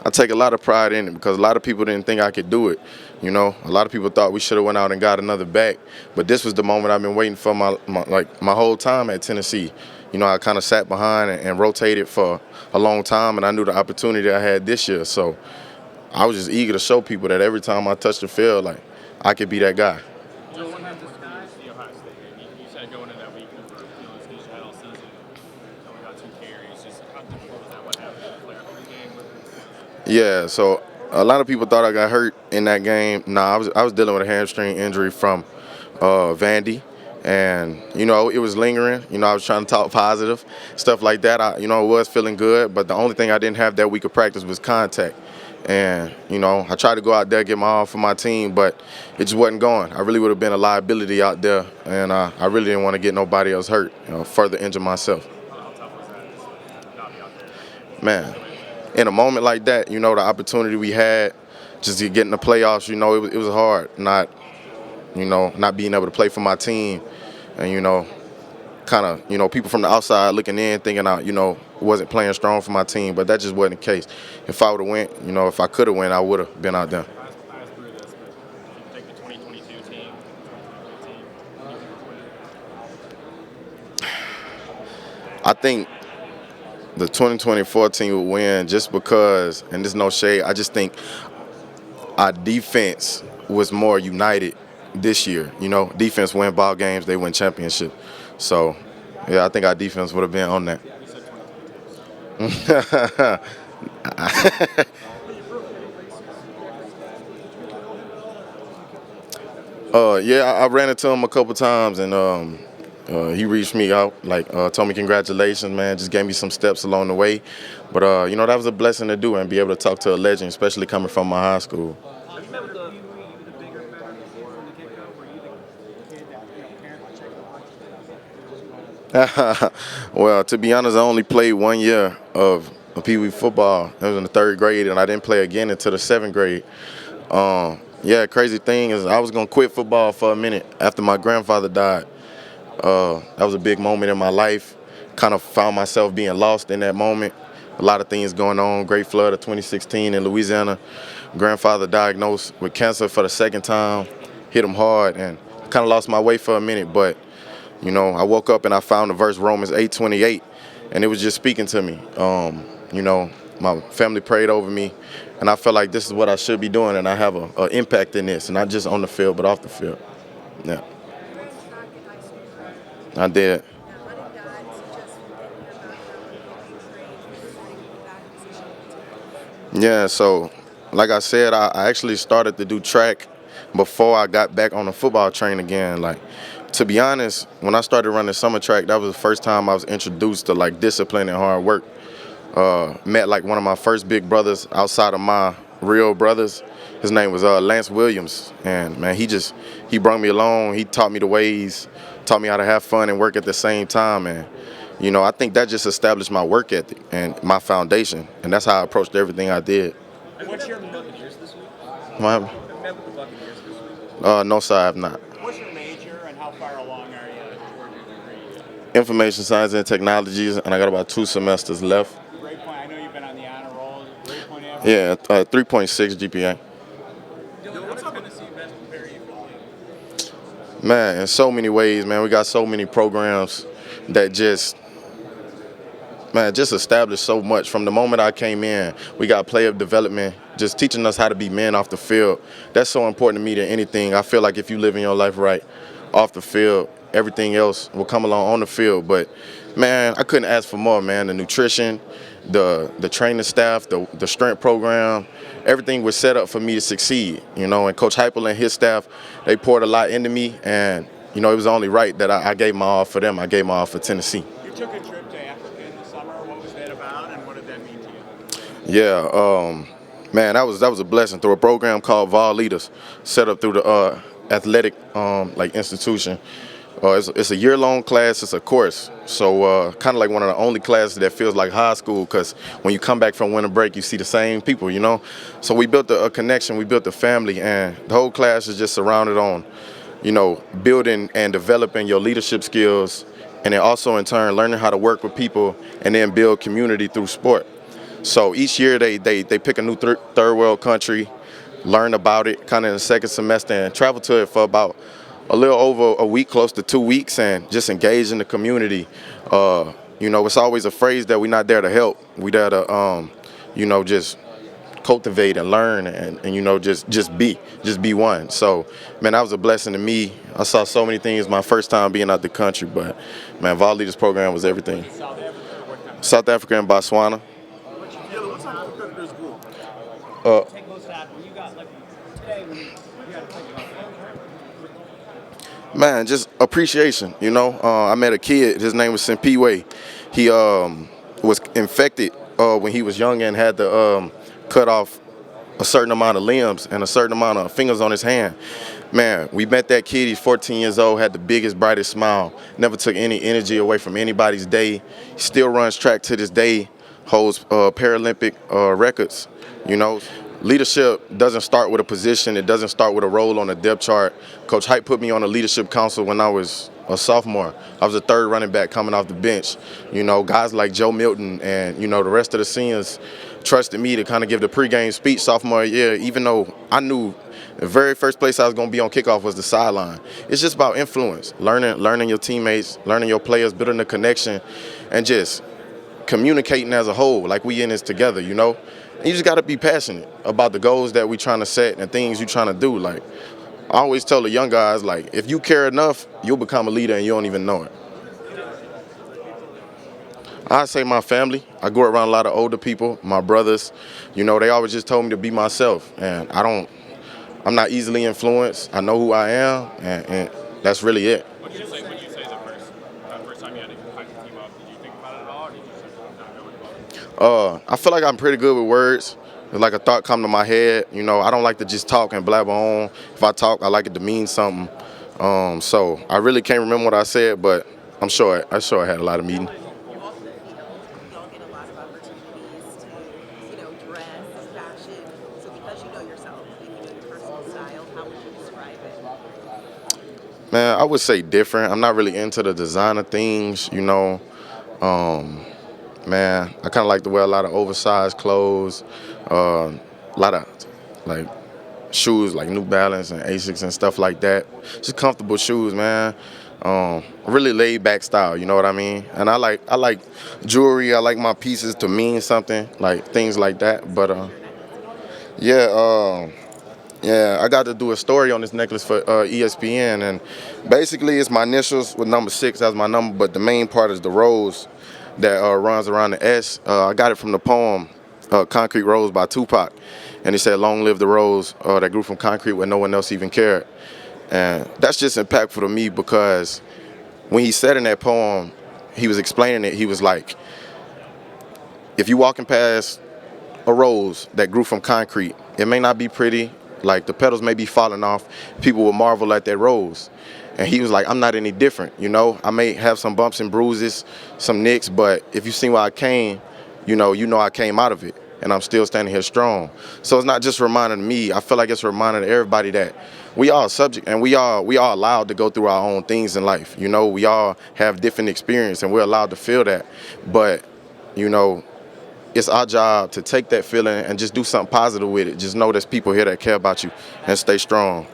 I take a lot of pride in it because a lot of people didn't think I could do it. You know, a lot of people thought we should have went out and got another back, but this was the moment I've been waiting for my whole time at Tennessee. You know, I kind of sat behind and rotated for a long time, and I knew the opportunity I had this year. So I was just eager to show people that every time I touched the field, like, I could be that guy. Joe, what happened to the Ohio State game? You said going into that week, this game's had all season. Only got 2 carries. Just how difficult was that? What happened to the player after the game? Yeah, so a lot of people thought I got hurt in that game. Nah, I was dealing with a hamstring injury from Vandy. And, you know, it was lingering. You know, I was trying to talk positive, stuff like that. I was feeling good, but the only thing I didn't have that week of practice was contact. And, you know, I tried to go out there, get my all for my team, but it just wasn't going. I really would have been a liability out there, and I really didn't want to get nobody else hurt, further injure myself. How tough was that? Not be out there. Man, in a moment like that, you know, the opportunity we had just to get in the playoffs, you know, it was hard not being able to play for my team. And, you know, kind of, you know, people from the outside looking in thinking I, wasn't playing strong for my team, but that just wasn't the case. If I would have went, if I could have went, I would have been out there. I asked Brew this, but if you take the 2022 team, I think the 2024 team would win just because, and there's no shade, I just think our defense was more united this year. You know, defense win ball games, they win championship. So, yeah, I think our defense would have been on that. Yeah, I ran into him a couple times, and he reached me out, told me congratulations, man, just gave me some steps along the way. But, that was a blessing to do and be able to talk to a legend, especially coming from my high school. Well, to be honest, I only played 1 year of Pee Wee football. It was in the 3rd grade, and I didn't play again until the 7th grade. Yeah, crazy thing is I was going to quit football for a minute after my grandfather died. That was a big moment in my life. Kind of found myself being lost in that moment. A lot of things going on. Great flood of 2016 in Louisiana. Grandfather diagnosed with cancer for the 2nd time. Hit him hard, and I kind of lost my way for a minute, but I woke up and I found the verse Romans 8:28, and it was just speaking to me. My family prayed over me, and I felt like this is what I should be doing, and I have an impact in this, and not just on the field, but off the field. Yeah. I did. Yeah, so like I said, I actually started to do track before I got back on the football train again. To be honest, when I started running summer track, that was the first time I was introduced to discipline and hard work. Met one of my first big brothers outside of my real brothers. His name was Lance Williams, and man, he brought me along. He taught me the ways, taught me how to have fun and work at the same time. And I think that just established my work ethic and my foundation, and that's how I approached everything I did. What's your Buccaneers this week? What happened? Have you met with the Buccaneers this week? No, sir, I have not. What's your major and how far along are you toward your degree? Information science and technologies, and I got about 2 semesters left. Grade point, I know you've been on the honor roll. Grade point average? Yeah, 3.6 GPA. Dylan, what's Tennessee best prepare you for the league? Man, in so many ways, man. We got so many programs that just established so much. From the moment I came in, we got player development, just teaching us how to be men off the field. That's so important to me than anything. I feel like if you live in your life right off the field, everything else will come along on the field. But, man, I couldn't ask for more, man. The nutrition, the training staff, the strength program, everything was set up for me to succeed, And Coach Heupel and his staff, they poured a lot into me, and, it was only right that I gave my all for them. I gave my all for Tennessee. You took a trip to Africa in the summer. What was that about, and what did that mean to you? Yeah, man, that was a blessing through a program called Vol Leaders, set up through the athletic institution. It's a year-long class. It's a course, so kind of like one of the only classes that feels like high school, because when you come back from winter break, you see the same people, So we built a connection, we built a family, and the whole class is just surrounded on, building and developing your leadership skills, and then also in turn learning how to work with people and then build community through sport. So each year they pick a new third world country, learn about it kind of in the second semester, and travel to it for about a little over a week, close to 2 weeks, and just engage in the community. It's always a phrase that we're not there to help. We there to, just cultivate and learn and just be one. So, man, that was a blessing to me. I saw so many things my first time being out the country, but, man, Vol Leaders program was everything. South Africa and Botswana. Uh, Man, just appreciation. I met a kid. His name was Simpiwe. He was infected when he was young and had to cut off a certain amount of limbs and a certain amount of fingers on his hand. Man, we met that kid. He's 14 years old, had the biggest, brightest smile, never took any energy away from anybody's day. Still runs track to this day, holds Paralympic records. Leadership doesn't start with a position. It doesn't start with a role on the depth chart. Coach Hype put me on the leadership council when I was a sophomore. I was a third running back coming off the bench. Guys like Joe Milton and, the rest of the seniors trusted me to kind of give the pregame speech sophomore year, even though I knew the very first place I was going to be on kickoff was the sideline. It's just about influence, learning your teammates, learning your players, building a connection, and just communicating as a whole, like we in this together, And you just got to be passionate about the goals that we trying to set and things you trying to do. Like, I always tell the young guys, like, if you care enough, you'll become a leader and you don't even know it. I say my family. I grew around a lot of older people, my brothers. They always just told me to be myself, and I'm not easily influenced. I know who I am, and that's really it. What did you say the first time you had to pack the team up? Did you think about it at all, or did you just not know about it? I feel like I'm pretty good with words. It's like a thought come to my head. I don't like to just talk and blabber on. If I talk, I like it to mean something. So I really can't remember what I said, but I'm sure I had a lot of meetings. You all get a lot of opportunities to, dress, fashion. So because you know yourself, you know your personal style, how would you describe it? Man, I would say different. I'm not really into the designer things, Man, I kind of like to wear a lot of oversized clothes, a lot of like shoes like New Balance and Asics and stuff like that. Just comfortable shoes, man. Really laid back style, you know what I mean? And I like jewelry. I like my pieces to mean something, like things like that. But yeah, I got to do a story on this necklace for ESPN, and basically it's my initials with number 6 as my number, but the main part is the rose that runs around the S. I got it from the poem Concrete Rose by Tupac, and he said, "Long live the rose that grew from concrete when no one else even cared." And that's just impactful to me because when he said in that poem, he was explaining it, he was like, if you're walking past a rose that grew from concrete, it may not be pretty, like the petals may be falling off, people will marvel at that rose. And he was like, I'm not any different, I may have some bumps and bruises, some nicks, but if you see where I came, you know I came out of it, and I'm still standing here strong. So it's not just a reminder to me, I feel like it's a reminder to everybody that we all subject, and we all allowed to go through our own things in life. We all have different experience, and we're allowed to feel that. But, it's our job to take that feeling and just do something positive with it. Just know there's people here that care about you, and stay strong.